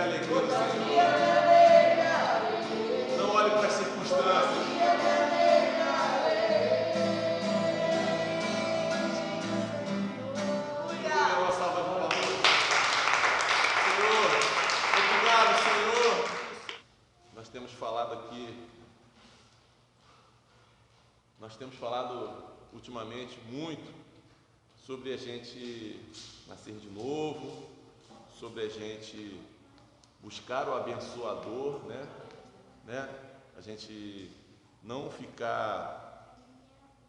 a alegria do Senhor. Não olhe para as circunstâncias. Dê uma salva de palmas. Senhor, obrigado, Senhor. Nós temos falado ultimamente muito sobre a gente nascer de novo, sobre a gente buscar o abençoador, né? A gente não ficar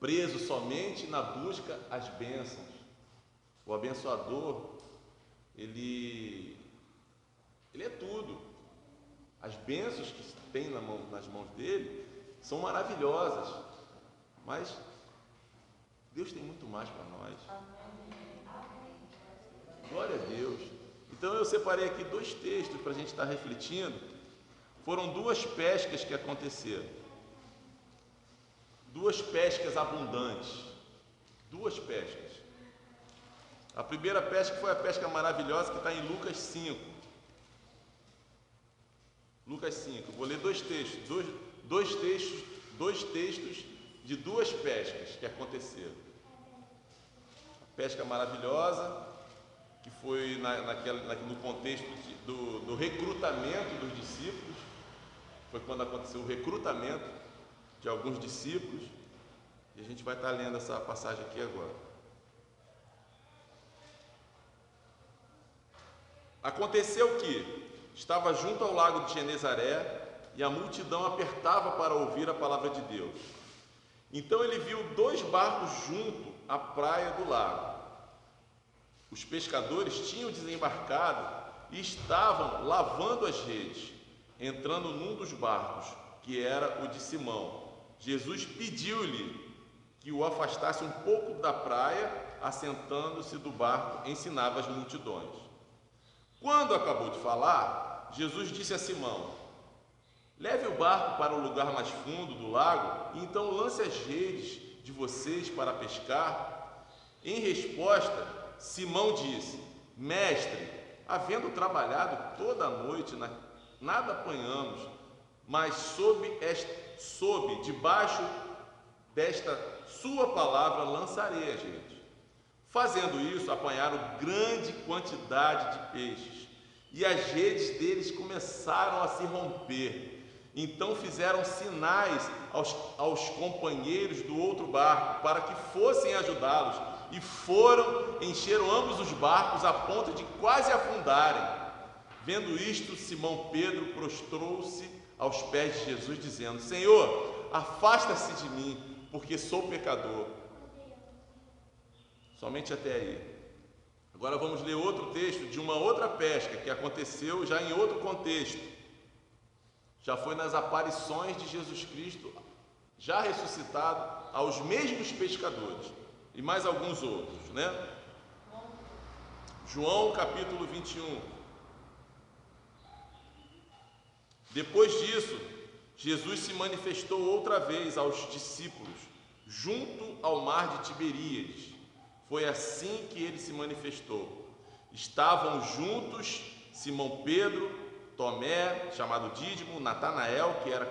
preso somente na busca às bênçãos. O abençoador, ele é tudo. As bênçãos que tem nas mãos dele são maravilhosas, mas Deus tem muito mais para nós. Glória a Deus. Então eu separei aqui 2 textos para a gente estar refletindo. Foram 2 pescas que aconteceram. 2 pescas abundantes. 2 pescas. A primeira pesca foi a pesca maravilhosa que está em Lucas 5. Lucas 5. Vou ler 2 textos. Dois textos de 2 pescas que aconteceram. A pesca maravilhosa, que foi no contexto do recrutamento dos discípulos. Foi quando aconteceu o recrutamento de alguns discípulos. E a gente vai estar lendo essa passagem aqui agora. Aconteceu que estava junto ao lago de Genezaré e a multidão apertava para ouvir a palavra de Deus. Então ele viu 2 barcos junto à praia do lago. Os pescadores tinham desembarcado e estavam lavando as redes. Entrando num dos barcos, que era o de Simão, Jesus pediu-lhe que o afastasse um pouco da praia, assentando-se do barco, ensinava as multidões. Quando acabou de falar, Jesus disse a Simão: leve o barco para o lugar mais fundo do lago e então lance as redes de vocês para pescar. Em resposta, Simão disse: mestre, havendo trabalhado toda a noite, nada apanhamos, mas sob debaixo desta sua palavra lançarei as redes. Fazendo isso, apanharam grande quantidade de peixes, e as redes deles começaram a se romper. Então fizeram sinais aos companheiros do outro barco, para que fossem ajudá-los, e encheram ambos os barcos a ponto de quase afundarem. Vendo isto, Simão Pedro prostrou-se aos pés de Jesus, dizendo: Senhor, afasta-se de mim, porque sou pecador. Somente até aí. Agora vamos ler outro texto de uma outra pesca que aconteceu já em outro contexto. Já foi nas aparições de Jesus Cristo, já ressuscitado, aos mesmos pescadores e mais alguns outros, né? João capítulo 21. Depois disso, Jesus se manifestou outra vez aos discípulos, junto ao mar de Tiberíades. Foi assim que ele se manifestou. Estavam juntos Simão Pedro, Tomé, chamado Dídimo, Natanael, que era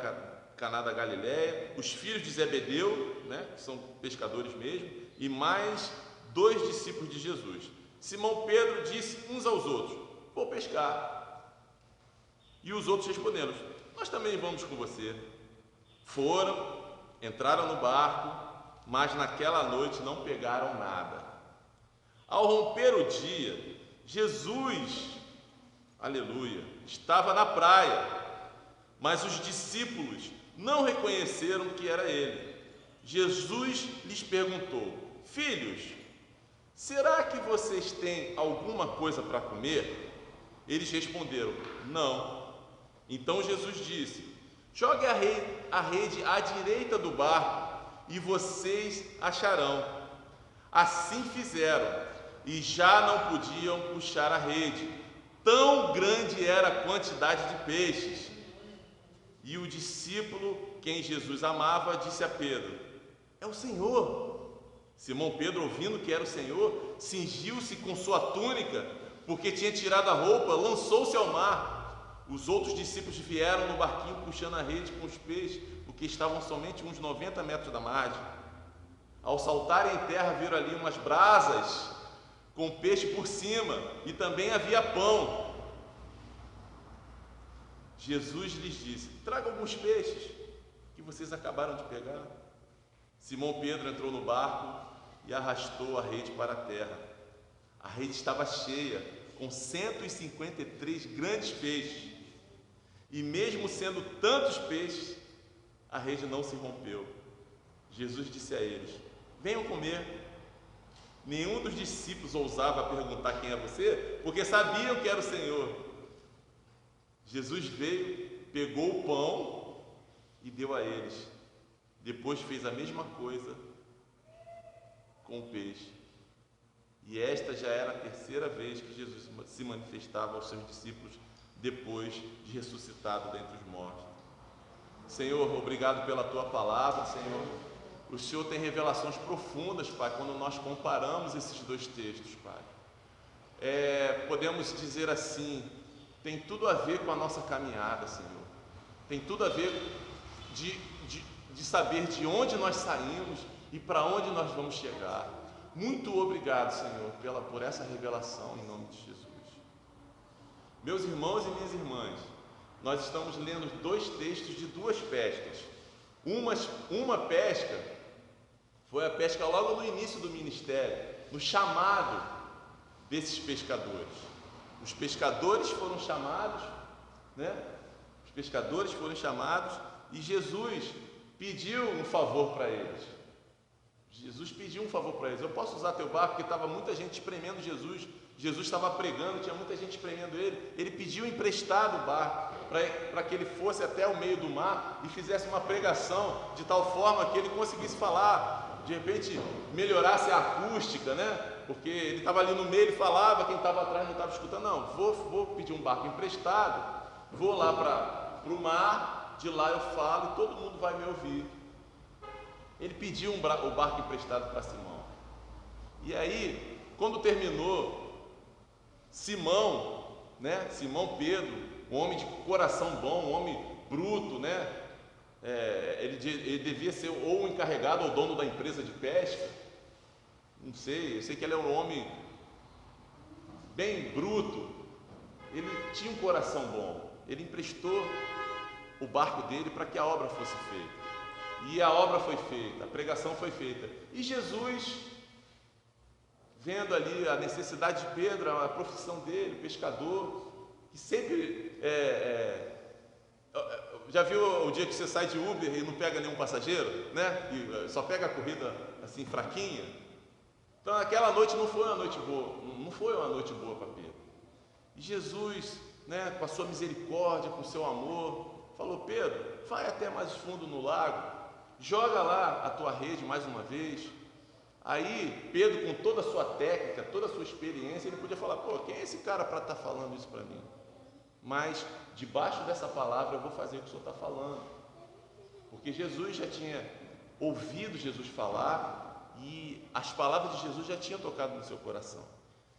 Caná da Galileia, os filhos de Zebedeu, né, que são pescadores mesmo, e mais 2 discípulos de Jesus. Simão Pedro disse uns aos outros: vou pescar. E os outros responderam: nós também vamos com você. Foram, entraram no barco, mas naquela noite não pegaram nada. Ao romper o dia, Jesus, aleluia, estava na praia, mas os discípulos não reconheceram que era ele. Jesus lhes perguntou: filhos, será que vocês têm alguma coisa para comer? Eles responderam: não. Então Jesus disse: jogue a rede à direita do barco e vocês acharão. Assim fizeram e já não podiam puxar a rede, tão grande era a quantidade de peixes. E o discípulo, quem Jesus amava, disse a Pedro: é o Senhor. Simão Pedro, ouvindo que era o Senhor, cingiu-se com sua túnica, porque tinha tirado a roupa, lançou-se ao mar Os outros discípulos vieram no barquinho puxando a rede com os peixes, porque estavam somente uns 90 metros da margem. Ao saltarem em terra, viram ali umas brasas com peixe por cima, e também havia pão. Jesus lhes disse: traga alguns peixes que vocês acabaram de pegar. Simão Pedro entrou no barco e arrastou a rede para a terra. A rede estava cheia, com 153 grandes peixes. E mesmo sendo tantos peixes, a rede não se rompeu. Jesus disse a eles: venham comer. Nenhum dos discípulos ousava perguntar: quem é você? Porque sabiam que era o Senhor. Jesus veio, pegou o pão e deu a eles. Depois fez a mesma coisa com o peixe. E esta já era a terceira vez que Jesus se manifestava aos seus discípulos depois de ressuscitado dentre os mortos. Senhor, obrigado pela Tua palavra, Senhor. O Senhor tem revelações profundas, Pai, quando nós comparamos esses dois textos, Pai. Podemos dizer assim, tem tudo a ver com a nossa caminhada, Senhor. Tem tudo a ver de saber de onde nós saímos e para onde nós vamos chegar. Muito obrigado, Senhor, por essa revelação, em nome de Jesus. Meus irmãos e minhas irmãs, nós estamos lendo dois textos de duas pescas. Uma pesca foi a pesca logo no início do ministério, no chamado desses pescadores. Os pescadores foram chamados, Os pescadores foram chamados e Jesus pediu um favor para eles. Jesus pediu um favor para eles: eu posso usar teu barco? Porque estava muita gente espremendo Jesus. Jesus estava pregando, tinha muita gente espremendo ele. Ele pediu emprestado o barco para que ele fosse até o meio do mar e fizesse uma pregação de tal forma que ele conseguisse falar, de repente melhorasse a acústica, Porque ele estava ali no meio, ele falava, quem estava atrás não estava escutando. Não, vou pedir um barco emprestado, vou lá para o mar, de lá eu falo e todo mundo vai me ouvir. Ele pediu o barco emprestado para Simão. E aí, quando terminou, Simão Pedro, um homem de coração bom, um homem bruto, ele devia ser ou o encarregado ou dono da empresa de pesca, não sei, eu sei que ele é um homem bem bruto. Ele tinha um coração bom, ele emprestou o barco dele para que a obra fosse feita. E a obra foi feita, a pregação foi feita. E Jesus, vendo ali a necessidade de Pedro, a profissão dele, pescador, que sempre já viu o dia que você sai de Uber e não pega nenhum passageiro, E só pega a corrida assim fraquinha? Então aquela noite não foi uma noite boa para Pedro. E Jesus, com a sua misericórdia, com o seu amor, falou: Pedro, vai até mais fundo no lago, joga lá a tua rede mais uma vez. Aí Pedro, com toda a sua técnica, toda a sua experiência, ele podia falar: quem é esse cara para estar falando isso para mim? Mas debaixo dessa palavra eu vou fazer o que o Senhor está falando, porque Jesus já tinha ouvido Jesus falar e as palavras de Jesus já tinham tocado no seu coração,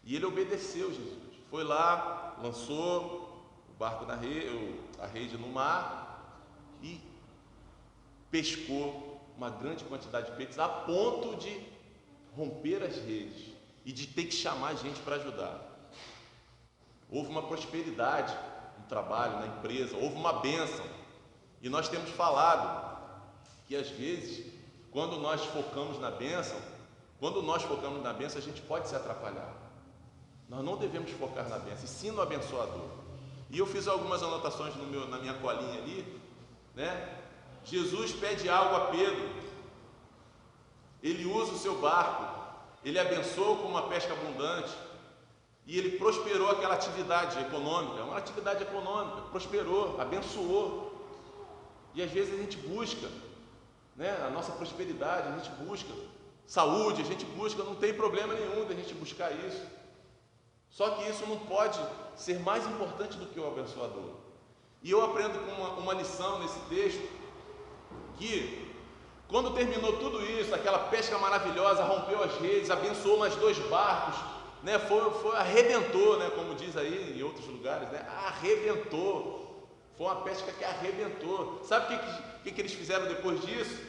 e ele obedeceu Jesus. Foi lá, lançou o barco a rede no mar e pescou uma grande quantidade de peixes, a ponto de romper as redes e de ter que chamar gente para ajudar. Houve uma prosperidade no trabalho, na empresa, houve uma bênção. E nós temos falado que às vezes, quando nós focamos na bênção, a gente pode se atrapalhar. Nós não devemos focar na bênção, e sim no abençoador. E eu fiz algumas anotações na minha colinha ali, Jesus pede algo a Pedro, ele usa o seu barco, ele abençoa com uma pesca abundante, e ele prosperou aquela atividade econômica, prosperou, abençoou. E às vezes a gente busca, a nossa prosperidade, a gente busca saúde, a gente busca, não tem problema nenhum da gente buscar isso, só que isso não pode ser mais importante do que o abençoador. E eu aprendo com uma lição nesse texto, que quando terminou tudo isso, aquela pesca maravilhosa, rompeu as redes, abençoou mais 2 barcos, arrebentou, como diz aí em outros lugares, lugares, né? Arrebentou. Foi uma pesca que arrebentou. Sabe o que eles fizeram depois disso?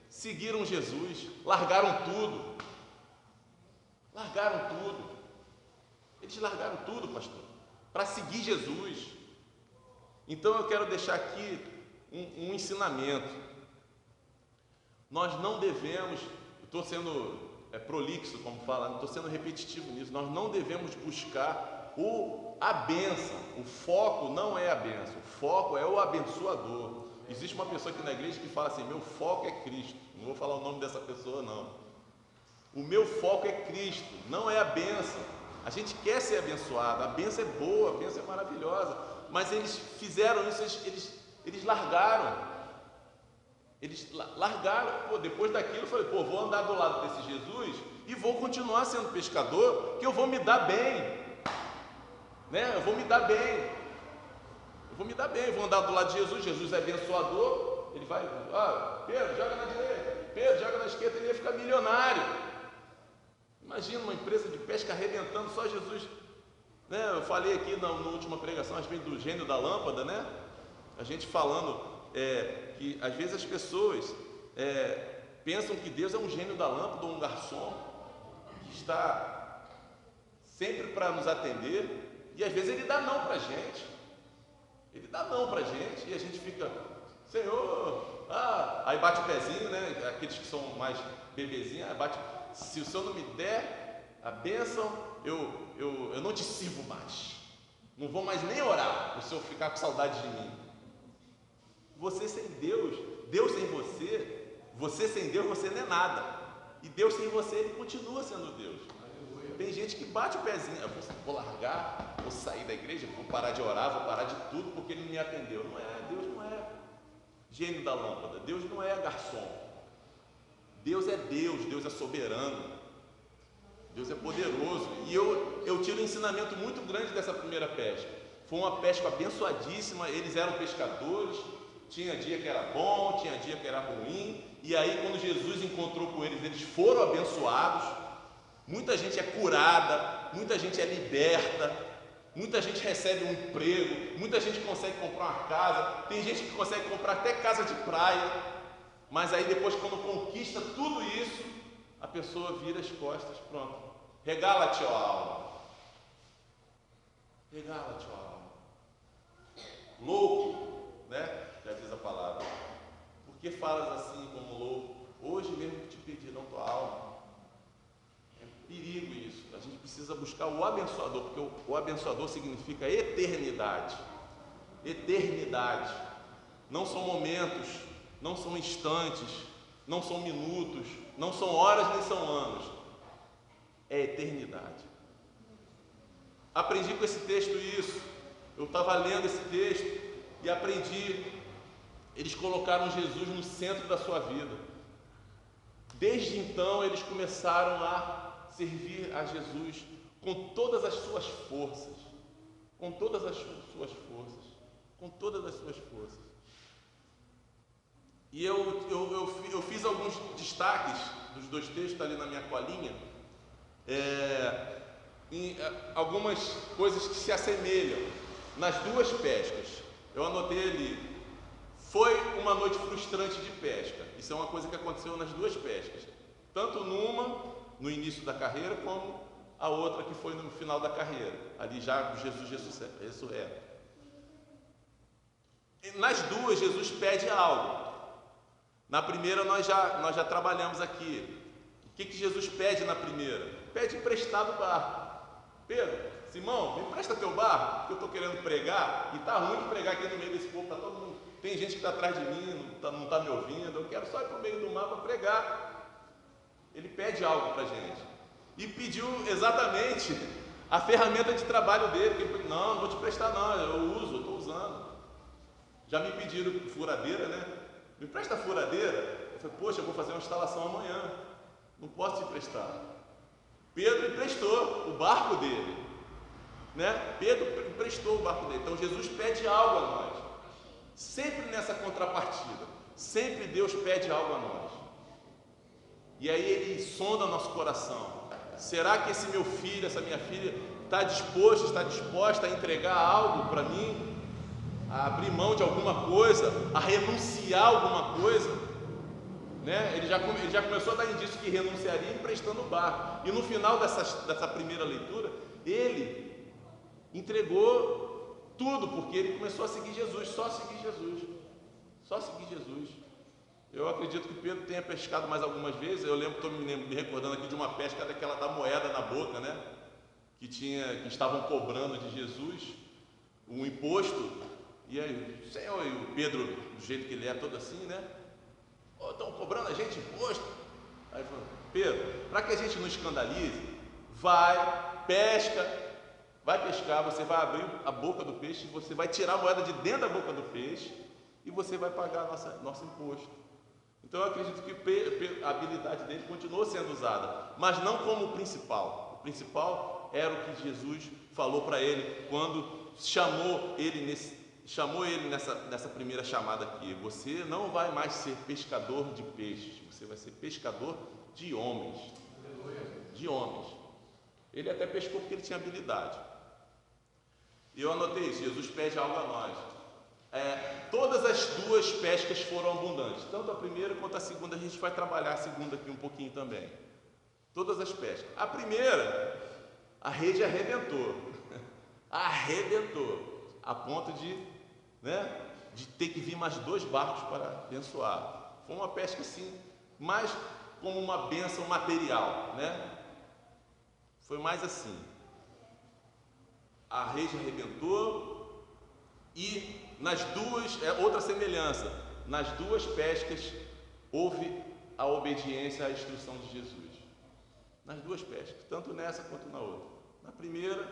Seguiram Jesus, largaram tudo. Largaram tudo. Eles largaram tudo, pastor, para seguir Jesus. Então eu quero deixar aqui um ensinamento. Nós não devemos, estou sendo prolixo, como fala, estou sendo repetitivo nisso, nós não devemos buscar a bênção. O foco não é a bênção, o foco é o abençoador. Existe uma pessoa aqui na igreja que fala assim: meu foco é Cristo. Não vou falar o nome dessa pessoa, não. O meu foco é Cristo, não é a bênção. A gente quer ser abençoado, a bênção é boa, a bênção é maravilhosa, mas eles fizeram isso, eles largaram. Eles largaram. Depois daquilo eu falei: vou andar do lado desse Jesus e vou continuar sendo pescador, que eu vou me dar bem, né? Eu vou me dar bem, vou andar do lado de Jesus. Jesus é abençoador, ele vai, Pedro, joga na direita, Pedro, joga na esquerda, ele ia ficar milionário. Imagina uma empresa de pesca arrebentando, só Jesus, né? Eu falei aqui na última pregação a respeito do gênio da lâmpada, né? A gente falando que às vezes as pessoas pensam que Deus é um gênio da lâmpada ou um garçom que está sempre para nos atender, e às vezes ele dá não para a gente. Ele dá não para a gente e a gente fica: Senhor, aí bate o pezinho, né? Aqueles que são mais bebezinhos, se o Senhor não me der a bênção, eu não te sirvo mais, não vou mais nem orar, para o Senhor ficar com saudade de mim. Você sem Deus, Deus sem você, você sem Deus, você não é nada, e Deus sem você, Ele continua sendo Deus. Tem gente que bate o pezinho: eu vou largar, vou sair da igreja, vou parar de orar, vou parar de tudo porque Ele não me atendeu. Não é, Deus não é gênio da lâmpada, Deus não é garçom. Deus é Deus, Deus é soberano, Deus é poderoso. E eu tiro um ensinamento muito grande dessa primeira pesca. Foi uma pesca abençoadíssima, eles eram pescadores, tinha dia que era bom, tinha dia que era ruim, e aí quando Jesus encontrou com eles, eles foram abençoados. Muita gente é curada, muita gente é liberta, muita gente recebe um emprego, muita gente consegue comprar uma casa, tem gente que consegue comprar até casa de praia. Mas aí depois, quando conquista tudo isso, a pessoa vira as costas, pronto. Regala-te, ó alma. Regala-te, ó alma. Louco, né? Já diz a palavra. Por que falas assim como louco? Hoje mesmo te pediram tua alma. É perigo isso. A gente precisa buscar o abençoador, porque o abençoador significa eternidade. Eternidade. Não são momentos, não são instantes, não são minutos, não são horas nem são anos, é eternidade. Aprendi com esse texto isso. Eu estava lendo esse texto e aprendi. Eles colocaram Jesus no centro da sua vida. Desde então eles começaram a servir a Jesus com todas as suas forças, com todas as suas forças, com todas as suas forças. E eu fiz alguns destaques dos dois textos, está ali na minha colinha, em algumas coisas que se assemelham nas duas pescas. Eu anotei ali: foi uma noite frustrante de pesca. Isso é uma coisa que aconteceu nas duas pescas, tanto numa no início da carreira, como a outra que foi no final da carreira, ali já Jesus ressurreto. Nas duas Jesus pede algo. Na primeira nós já trabalhamos aqui. O que Jesus pede na primeira? Pede emprestado o barco. Pedro, Simão, me empresta teu barco, que eu estou querendo pregar, e está ruim de pregar aqui no meio desse povo, está todo mundo, tem gente que está atrás de mim, não está me ouvindo, eu quero só ir para o meio do mar para pregar. Ele pede algo para a gente, e pediu exatamente a ferramenta de trabalho dele. Ele, não vou te prestar não, eu estou usando. Já me pediram furadeira, né? Me empresta a furadeira? Eu falei: poxa, eu vou fazer uma instalação amanhã, não posso te emprestar. Pedro emprestou o barco dele, né? Pedro emprestou o barco dele. Então Jesus pede algo a nós, sempre nessa contrapartida, sempre Deus pede algo a nós. E aí Ele sonda nosso coração: Será que esse meu filho, essa minha filha, está disposto, está disposta a entregar algo para mim? A abrir mão de alguma coisa, a renunciar a alguma coisa? Né? Ele já começou a dar indício que renunciaria emprestando o barco. E no final dessa primeira leitura, ele entregou tudo, porque ele começou a seguir Jesus, só seguir Jesus. Só seguir Jesus. Eu acredito que Pedro tenha pescado mais algumas vezes. Eu lembro, estou me recordando aqui de uma pesca daquela da moeda na boca, né? Que estavam cobrando de Jesus um imposto. E aí, Senhor, e o Pedro, do jeito que ele é, todo assim, né? Oh, estão cobrando a gente imposto. Aí falou: Pedro, para que a gente não escandalize, vai, pesca, vai pescar, você vai abrir a boca do peixe, você vai tirar a moeda de dentro da boca do peixe e você vai pagar nosso imposto. Então eu acredito que a habilidade dele continuou sendo usada, mas não como o principal. O principal era o que Jesus falou para ele quando chamou ele nessa primeira chamada aqui: você não vai mais ser pescador de peixes, você vai ser pescador de homens. De homens. Ele até pescou porque ele tinha habilidade. E eu anotei isso: Jesus pede algo a nós. Todas as duas pescas foram abundantes, tanto a primeira quanto a segunda. A gente vai trabalhar a segunda aqui um pouquinho também. Todas as pescas. A primeira, a rede arrebentou. Arrebentou. A ponto de ter que vir mais 2 barcos para abençoar. Foi uma pesca assim, mais como uma bênção material, né? Foi mais assim. A rede arrebentou e nas duas, outra semelhança, nas duas pescas houve a obediência à instrução de Jesus. Nas duas pescas, tanto nessa quanto na outra. Na primeira,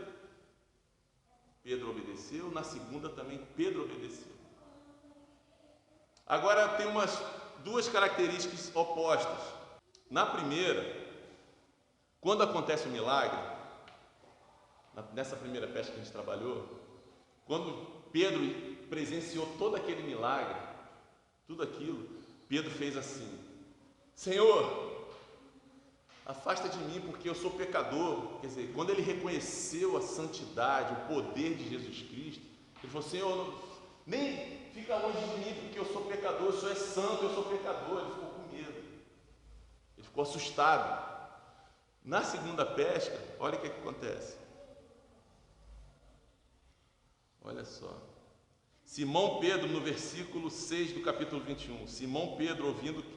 Pedro obedeceu, na segunda também Pedro obedeceu. Agora tem duas características opostas. Na primeira, quando acontece o milagre, nessa primeira pesca que a gente trabalhou, quando Pedro presenciou todo aquele milagre, tudo aquilo, Pedro fez assim: Senhor, afasta de mim porque eu sou pecador. Quer dizer, quando ele reconheceu a santidade, o poder de Jesus Cristo, ele falou: Senhor, nem fica longe de mim porque eu sou pecador, o Senhor é santo, eu sou pecador. Ele ficou com medo, ele ficou assustado. Na segunda pesca, olha o que acontece. Olha só. Simão Pedro, no versículo 6 do capítulo 21, Simão Pedro,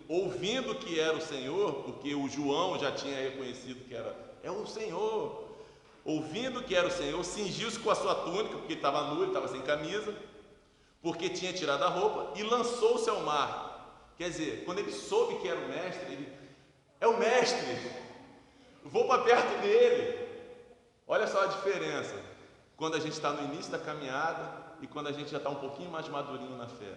ouvindo que era o Senhor, porque o João já tinha reconhecido que é o Senhor, ouvindo que era o Senhor, cingiu-se com a sua túnica, porque ele estava nu, ele estava sem camisa, porque tinha tirado a roupa, e lançou-se ao mar. Quer dizer, quando ele soube que era o mestre, é o mestre, vou para perto dele. Olha só a diferença, quando a gente está no início da caminhada e quando a gente já está um pouquinho mais madurinho na fé,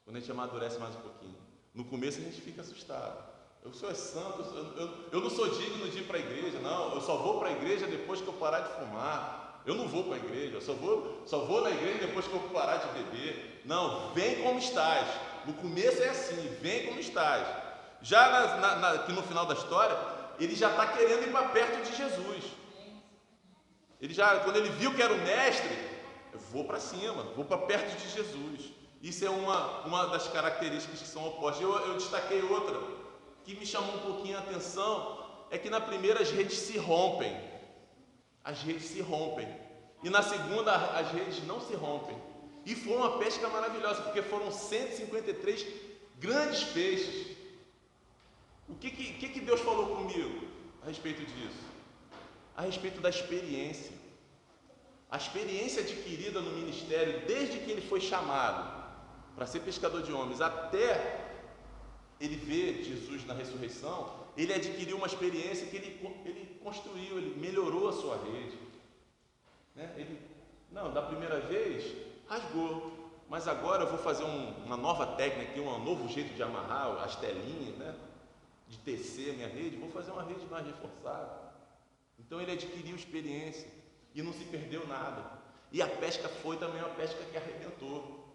quando a gente amadurece mais um pouquinho. No começo a gente fica assustado: o Senhor é santo, eu não sou digno de ir para a igreja, não, eu só vou para a igreja depois que eu parar de fumar, eu não vou para a igreja, eu só vou na igreja depois que eu parar de beber. Não, vem como estás. No começo é assim: vem como estás. Já aqui no final da história, ele já está querendo ir para perto de Jesus. Quando ele viu que era o mestre, eu vou para cima, vou para perto de Jesus. Isso é uma das características que são opostas. Eu destaquei outra que me chamou um pouquinho a atenção, é que na primeira as redes se rompem. As redes se rompem. E na segunda as redes não se rompem. E foi uma pesca maravilhosa, porque foram 153 grandes peixes. O que Deus falou comigo a respeito disso? A respeito da experiência. A experiência adquirida no ministério, desde que ele foi chamado para ser pescador de homens, até ele ver Jesus na ressurreição, ele adquiriu uma experiência que ele construiu, ele melhorou a sua rede. Da primeira vez, rasgou, mas agora eu vou fazer uma nova técnica, um novo jeito de amarrar as telinhas, de tecer a minha rede, vou fazer uma rede mais reforçada. Então ele adquiriu experiência e não se perdeu nada. E a pesca foi também uma pesca que arrebentou.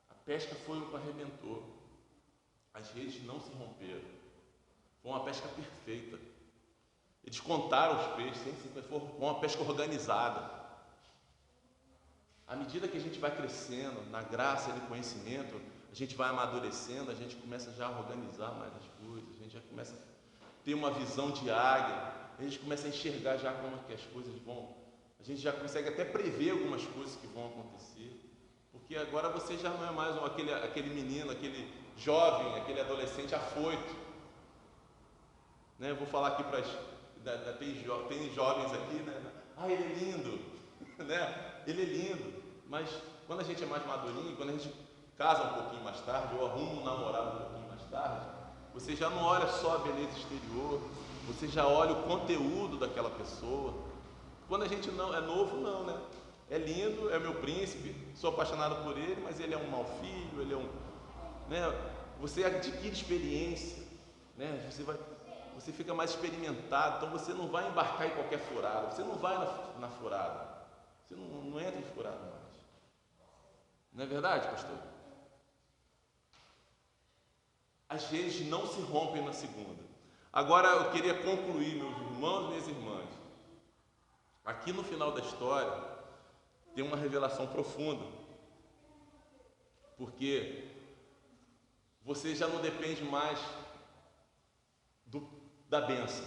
A pesca foi o que arrebentou. As redes não se romperam. Foi uma pesca perfeita. Eles contaram os peixes, 150, foi uma pesca organizada. À medida que a gente vai crescendo na graça e no conhecimento, a gente vai amadurecendo, a gente começa já a organizar mais as coisas, a gente já começa a ter uma visão de águia, a gente começa a enxergar já como é que as coisas vão, a gente já consegue até prever algumas coisas que vão acontecer, porque agora você já não é mais aquele menino, aquele jovem, aquele adolescente afoito, né? Eu vou falar aqui para tem jovens aqui, né? Ah, ele é lindo, né? Ele é lindo, mas quando a gente é mais madurinho, quando a gente casa um pouquinho mais tarde, ou arruma um namorado um pouquinho mais tarde, você já não olha só a beleza exterior, você já olha o conteúdo daquela pessoa. Quando a gente não é novo, não, né? É lindo, é meu príncipe, sou apaixonado por ele, mas ele é um mau filho, ele é um, né? Você adquire experiência, né? Você fica mais experimentado, então você não vai embarcar em qualquer furada, você não vai na furada, você não entra em furada mais. Não é verdade, pastor? As redes não se rompem na segunda. Agora eu queria concluir, meus irmãos e minhas irmãs. Aqui no final da história tem uma revelação profunda, porque você já não depende mais da bênção.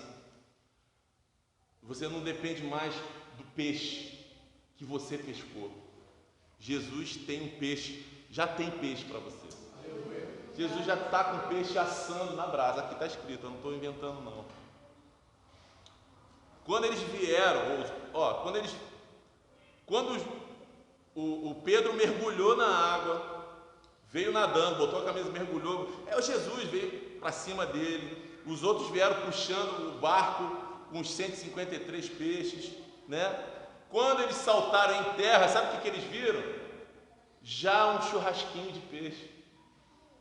Você não depende mais do peixe que você pescou. Jesus tem um peixe, já tem peixe para você. Jesus já está com o peixe assando na brasa. Aqui está escrito, eu não estou inventando não. Quando eles vieram, quando o Pedro mergulhou na água, veio nadando, botou a camisa e mergulhou, o Jesus veio para cima dele, os outros vieram puxando o barco com os 153 peixes, né? Quando eles saltaram em terra, sabe o que eles viram? Já um churrasquinho de peixe.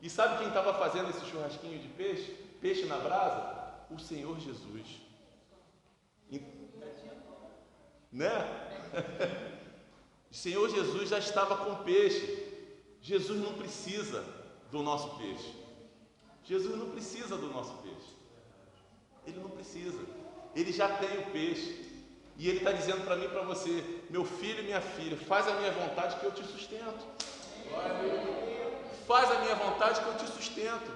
E sabe quem estava fazendo esse churrasquinho de peixe? Peixe na brasa? O Senhor Jesus. Né? O Senhor Jesus já estava com peixe. Jesus não precisa do nosso peixe. Jesus não precisa do nosso peixe. Ele não precisa. Ele já tem o peixe. E Ele está dizendo para mim e para você: meu filho e minha filha, faz a minha vontade que eu te sustento. Faz a minha vontade que eu te sustento.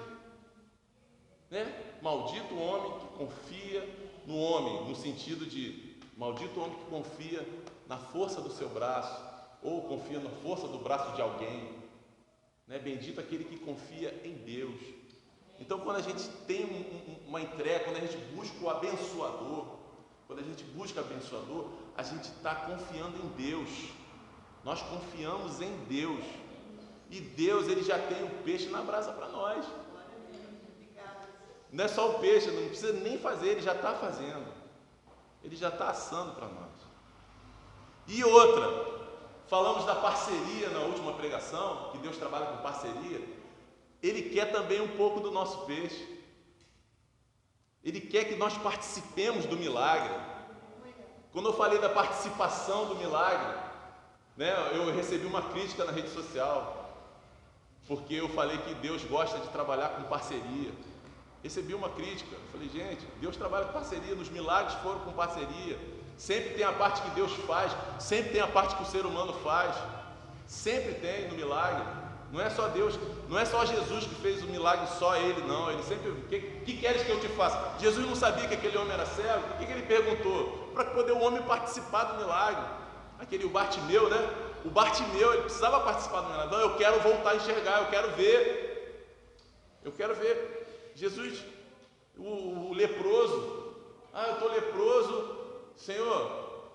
Né? Maldito o homem que confia no homem, no sentido de maldito o homem que confia na força do seu braço, ou confia na força do braço de alguém. Né? Bendito aquele que confia em Deus. Então, quando a gente tem uma entrega, quando a gente busca o abençoador, a gente está confiando em Deus. Nós confiamos em Deus. E Deus, Ele já tem o peixe na brasa para nós. Não é só o peixe, não precisa nem fazer, Ele já está fazendo. Ele já está assando para nós. E outra, falamos da parceria na última pregação, que Deus trabalha com parceria. Ele quer também um pouco do nosso peixe. Ele quer que nós participemos do milagre. Quando eu falei da participação do milagre, né, eu recebi uma crítica na rede social, porque eu falei que Deus gosta de trabalhar com parceria. Recebi uma crítica. Eu falei, gente, Deus trabalha com parceria, nos milagres foram com parceria. Sempre tem a parte que Deus faz, sempre tem a parte que o ser humano faz. Sempre tem no milagre. Não é só Deus, não é só Jesus que fez o milagre, só Ele, não. Ele sempre, o que queres que eu te faça? Jesus não sabia que aquele homem era cego, o que ele perguntou? Para poder o homem participar do milagre. O Bartimeu, né? O Bartimeu, ele precisava participar do milagre. Não, eu quero voltar a enxergar, eu quero ver. Jesus, o leproso, eu estou leproso, Senhor,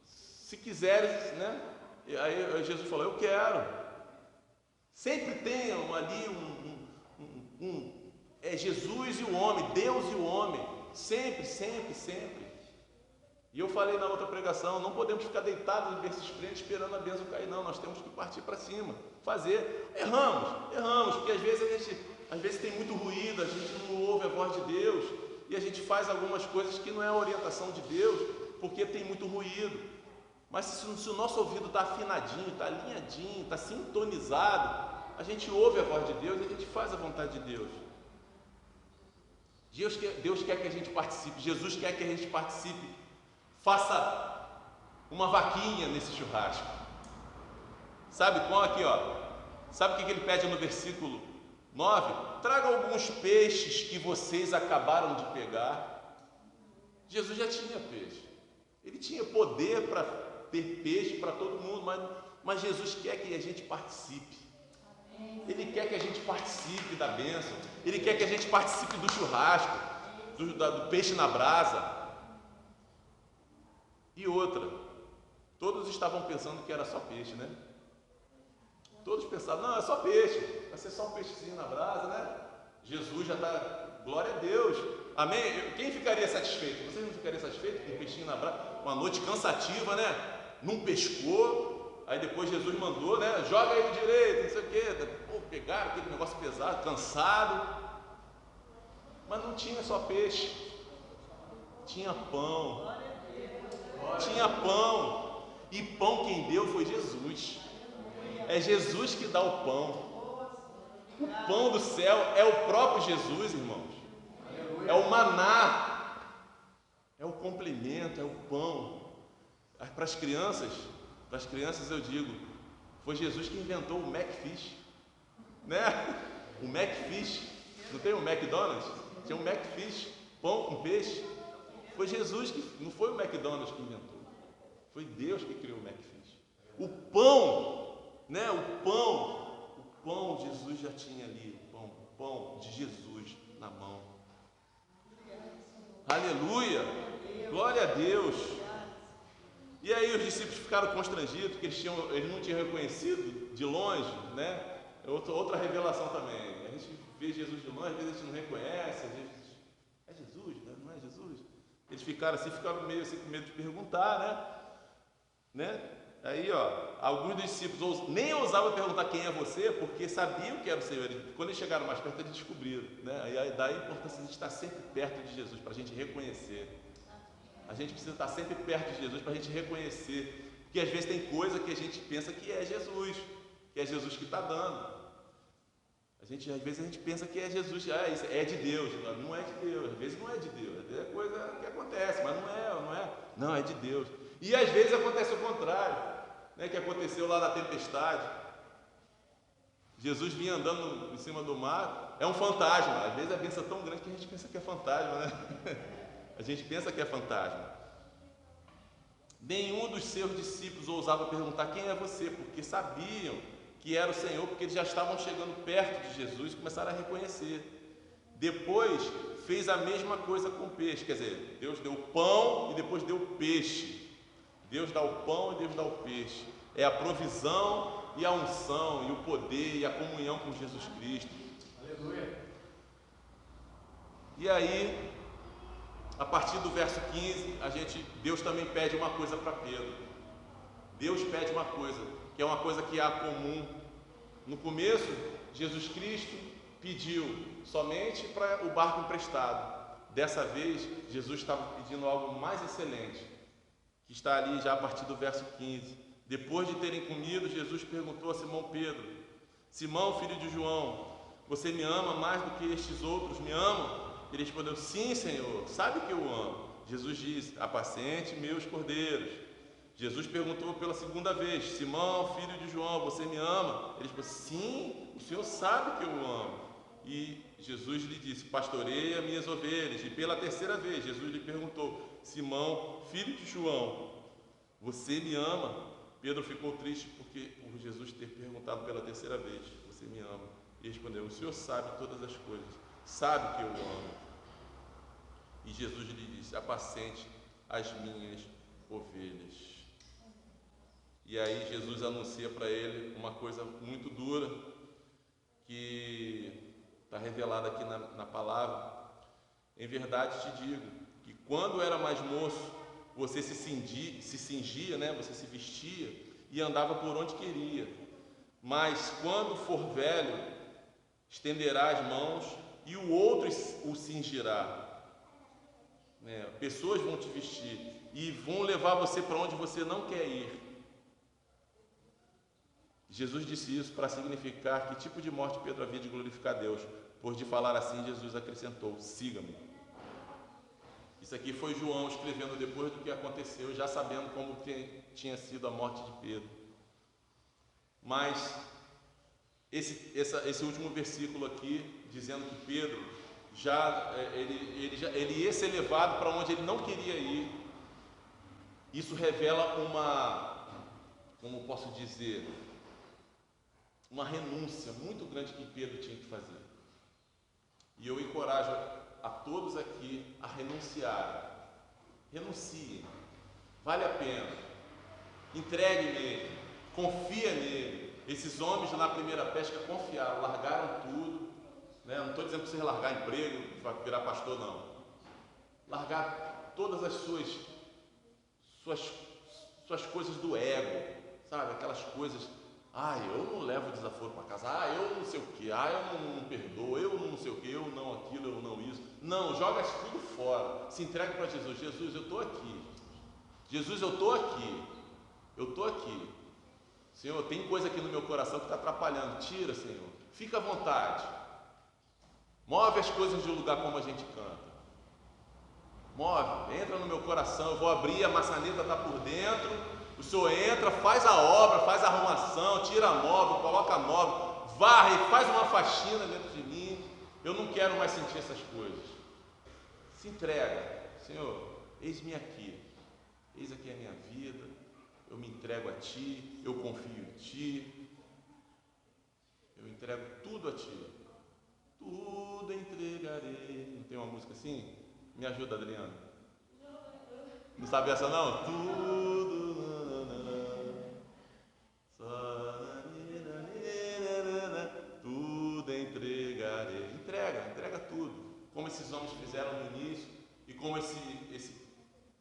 se quiseres, né? Aí Jesus falou, eu quero. Sempre tem ali é Jesus e o homem, Deus e o homem, sempre. E eu falei na outra pregação, não podemos ficar deitados em berço esplêndido esperando a bênção cair, não, nós temos que partir para cima, fazer. Erramos, porque às vezes tem muito ruído, a gente não ouve a voz de Deus, e a gente faz algumas coisas que não é a orientação de Deus, porque tem muito ruído. Mas se o nosso ouvido está afinadinho, está alinhadinho, está sintonizado, a gente ouve a voz de Deus e a gente faz a vontade de Deus. Deus quer que a gente participe, Jesus quer que a gente participe. Faça uma vaquinha nesse churrasco. Sabe qual aqui, ó? Sabe o que ele pede no versículo 9? Traga alguns peixes que vocês acabaram de pegar. Jesus já tinha peixe. Ele tinha poder para ter peixe para todo mundo, mas Jesus quer que a gente participe. Ele quer que a gente participe da bênção. Ele quer que a gente participe do churrasco, do peixe na brasa. E outra, todos estavam pensando que era só peixe, né? Todos pensavam, não, é só peixe, vai ser só um peixezinho na brasa, né? Jesus já está, glória a Deus, amém? Quem ficaria satisfeito? Vocês não ficariam satisfeitos com um peixinho na brasa? Uma noite cansativa, né? Não pescou, aí depois Jesus mandou, né? Joga aí direito, não sei o quê. Pô, pegaram aquele negócio pesado, cansado, mas não tinha só peixe, tinha pão. Tinha pão, e pão quem deu foi Jesus. É Jesus que dá o pão. O pão do céu é o próprio Jesus, irmãos. É o maná, é o complemento, é o pão. Para as crianças eu digo, foi Jesus que inventou o McFish, né? O McFish, não tem o McDonald's? Tinha um McFish, pão com peixe. Foi Jesus que, não foi o McDonald's que inventou, foi Deus que criou o McFish. O pão, né? O pão Jesus já tinha ali, o pão de Jesus na mão. Aleluia, glória a Deus. E aí os discípulos ficaram constrangidos, porque eles não tinham reconhecido de longe, né? Outra revelação também. A gente vê Jesus de longe, às vezes a gente não reconhece, às vezes é Jesus, não é Jesus? Eles ficaram meio assim com medo de perguntar, né? Aí, ó, alguns dos discípulos nem ousavam perguntar quem é você, porque sabiam que era o Senhor. Quando eles chegaram mais perto, eles descobriram, né? Aí daí a importância de a gente estar sempre perto de Jesus, para a gente reconhecer. A gente precisa estar sempre perto de Jesus para a gente reconhecer, porque às vezes tem coisa que a gente pensa que é Jesus que está dando. Às vezes a gente pensa que é Jesus, isso é de Deus, não é de Deus, às vezes não é de Deus, às vezes é coisa que acontece, mas não é de Deus. E às vezes acontece o contrário, né, que aconteceu lá na tempestade. Jesus vinha andando em cima do mar, é um fantasma, às vezes a bênção é tão grande que a gente pensa que é fantasma, né? A gente pensa que é fantasma. Nenhum dos seus discípulos ousava perguntar quem é você, porque sabiam que era o Senhor, porque eles já estavam chegando perto de Jesus e começaram a reconhecer. Depois fez a mesma coisa com o peixe, quer dizer, Deus deu o pão e depois deu o peixe. Deus dá o pão e Deus dá o peixe. É a provisão e a unção e o poder e a comunhão com Jesus Cristo. Aleluia. E aí, a partir do verso 15, Deus também pede uma coisa para Pedro. Deus pede uma coisa, que é uma coisa que há comum. No começo, Jesus Cristo pediu somente para o barco emprestado. Dessa vez, Jesus estava pedindo algo mais excelente, que está ali já a partir do verso 15. Depois de terem comido, Jesus perguntou a Simão Pedro: Simão, filho de João, você me ama mais do que estes outros me amam? Ele respondeu: sim, Senhor, sabe que eu amo. Jesus disse: apacente meus cordeiros. Jesus perguntou pela segunda vez: Simão, filho de João, você me ama? Ele respondeu: sim, o Senhor sabe que eu amo. E Jesus lhe disse: pastoreia minhas ovelhas. E pela terceira vez Jesus lhe perguntou: Simão, filho de João, você me ama? Pedro ficou triste por Jesus ter perguntado pela terceira vez: você me ama? E respondeu: o Senhor sabe todas as coisas, sabe que eu amo. E Jesus lhe disse: apacente as minhas ovelhas. E aí Jesus anuncia para ele uma coisa muito dura, que está revelada aqui na palavra. Em verdade te digo, que quando era mais moço, você se cingia, né? Você se vestia e andava por onde queria. Mas quando for velho, estenderá as mãos e o outro o cingirá. Pessoas vão te vestir e vão levar você para onde você não quer ir. Jesus disse isso para significar que tipo de morte Pedro havia de glorificar Deus, Depois de falar assim, Jesus acrescentou: siga-me. Isso aqui foi João escrevendo depois do que aconteceu, já sabendo como tinha sido a morte de Pedro. Mas esse último versículo aqui, dizendo que Pedro ele ia ser levado para onde ele não queria ir, isso revela como posso dizer, uma renúncia muito grande que Pedro tinha que fazer. E eu encorajo a todos aqui a renunciarem. Renunciem, vale a pena, entregue nele, confia nele. Esses homens na primeira pesca confiaram, largaram tudo, né? Não estou dizendo para vocês largar emprego para virar pastor, não. Largar todas as suas coisas do ego, sabe? Aquelas coisas, eu não levo desaforo para casa, eu não sei o que, eu não perdoo, eu não sei o que, eu não aquilo, eu não isso. Não, joga isso tudo fora, se entrega para Jesus. Jesus, eu estou aqui. Jesus, eu estou aqui. Eu estou aqui. Senhor, tem coisa aqui no meu coração que está atrapalhando. Tira, Senhor. Fica à vontade. Move as coisas de um lugar como a gente canta. Move, entra no meu coração. Eu vou abrir, a maçaneta está por dentro. O Senhor entra, faz a obra, faz a arrumação, tira móvel, coloca móvel, varre, faz uma faxina dentro de mim. Eu não quero mais sentir essas coisas. Se entrega. Senhor, eis-me aqui. Eis aqui a minha vida. Eu me entrego a Ti, eu confio em Ti, eu entrego tudo a Ti, tudo entregarei. Não tem uma música assim? Me ajuda, Adriana. Não sabe essa não? Tudo entregarei. Entrega tudo, como esses homens fizeram no início e como esse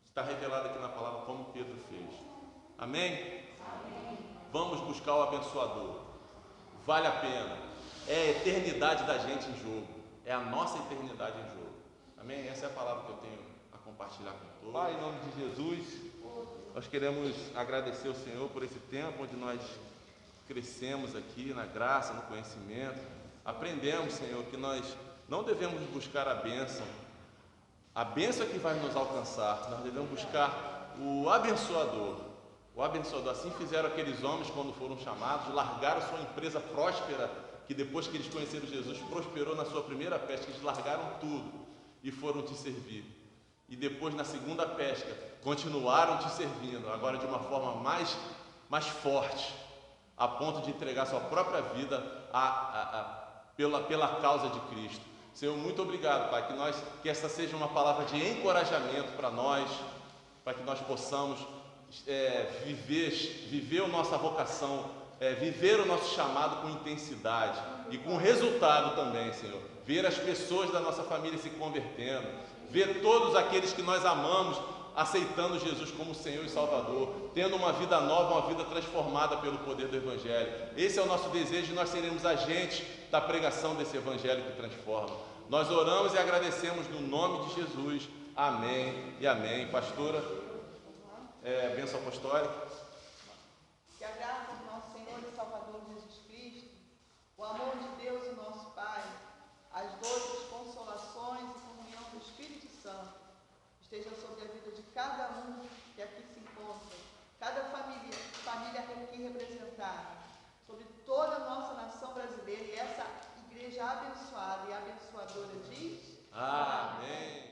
está revelado aqui na palavra, como Pedro fez. Amém? Amém? Vamos buscar o abençoador. Vale a pena. É a eternidade da gente em jogo. É a nossa eternidade em jogo. Amém? Essa é a palavra que eu tenho a compartilhar com todos. Pai, em nome de Jesus, nós queremos agradecer ao Senhor por esse tempo onde nós crescemos aqui na graça, no conhecimento. Aprendemos, Senhor, que nós não devemos buscar a bênção é que vai nos alcançar. Nós devemos buscar o abençoador. O abençoador. Assim fizeram aqueles homens quando foram chamados, largaram sua empresa próspera, que depois que eles conheceram Jesus, prosperou na sua primeira pesca. Eles largaram tudo e foram te servir. E depois, na segunda pesca, continuaram te servindo, agora de uma forma mais forte, a ponto de entregar sua própria vida pela causa de Cristo. Senhor, muito obrigado, Pai, que essa seja uma palavra de encorajamento para nós, para que nós possamos viver a nossa vocação, viver o nosso chamado com intensidade e com resultado também, Senhor. Ver as pessoas da nossa família se convertendo, ver todos aqueles que nós amamos aceitando Jesus como Senhor e Salvador, tendo uma vida nova, uma vida transformada pelo poder do Evangelho. Esse é o nosso desejo e nós seremos agentes da pregação desse Evangelho que transforma. Nós oramos e agradecemos no nome de Jesus. Amém e amém. Pastora, bênção apostólica. Que a graça do nosso Senhor e Salvador Jesus Cristo, o amor de Deus, o nosso Pai, as doces consolações e comunhão do Espírito Santo esteja sobre a vida de cada um que aqui se encontra, cada família aqui representada, sobre toda a nossa nação brasileira e essa igreja abençoada e abençoadora diz: Amém.